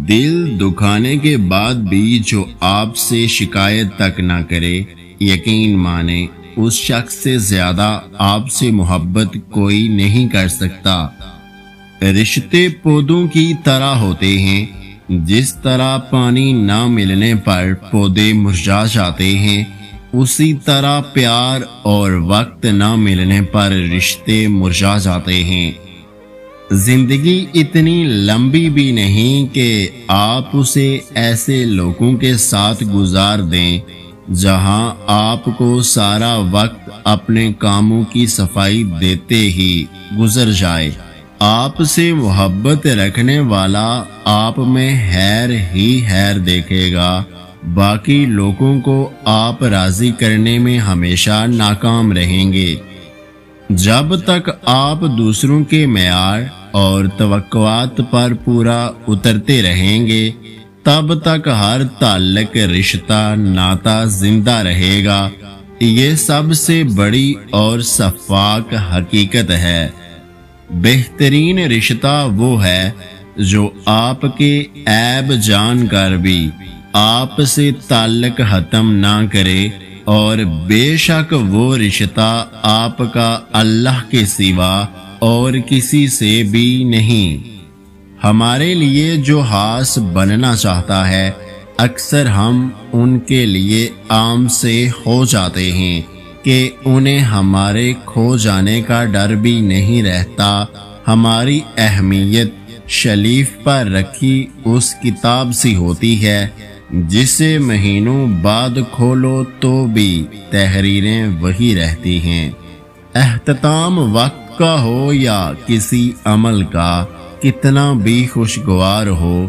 دل دکھانے کے بعد بھی جو آپ سے شکایت تک نہ کرے، یقین مانے اس شخص سے زیادہ آپ سے محبت کوئی نہیں کر سکتا۔ رشتے پودوں کی طرح ہوتے ہیں، جس طرح پانی نہ ملنے پر پودے مرجھا جاتے ہیں، اسی طرح پیار اور وقت نہ ملنے پر رشتے مرجھا جاتے ہیں۔ زندگی اتنی لمبی بھی نہیں کہ آپ اسے ایسے لوگوں کے ساتھ گزار دیں جہاں آپ کو سارا وقت اپنے کاموں کی صفائی دیتے ہی گزر جائے۔ آپ سے محبت رکھنے والا آپ میں خیر ہی خیر دیکھے گا، باقی لوگوں کو آپ راضی کرنے میں ہمیشہ ناکام رہیں گے۔ جب تک آپ دوسروں کے معیار اور توقعات پر پورا اترتے رہیں گے، تب تک ہر تعلق، رشتہ، ناتا زندہ رہے گا۔ یہ سب سے بڑی اور شفاف حقیقت ہے۔ بہترین رشتہ وہ ہے جو آپ کے عیب جان کر بھی آپ سے تعلق ختم نہ کرے، اور بے شک وہ رشتہ آپ کا اللہ کے سوا اور کسی سے بھی نہیں۔ ہمارے لیے جو خاص بننا چاہتا ہے، اکثر ہم ان کے لیے عام سے ہو جاتے ہیں کہ انہیں ہمارے کھو جانے کا ڈر بھی نہیں رہتا۔ ہماری اہمیت شیلف پر رکھی اس کتاب سی ہوتی ہے جسے مہینوں بعد کھولو تو بھی تحریریں وہی رہتی ہیں۔ اختتام وقت کا ہو یا کسی عمل کا، کتنا بھی خوشگوار ہو،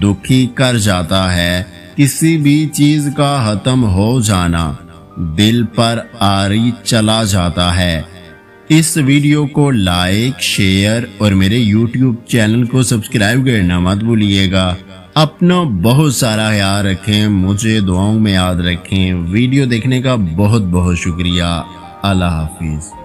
دکھی کر جاتا ہے۔ کسی بھی چیز کا ختم ہو جانا دل پر آری چلا جاتا ہے۔ اس ویڈیو کو لائک، شیئر اور میرے یوٹیوب چینل کو سبسکرائب کرنا مت بھولیے گا۔ اپنا بہت سارا خیال رکھیں، مجھے دعاؤں میں یاد رکھیں۔ ویڈیو دیکھنے کا بہت بہت شکریہ۔ اللہ حافظ۔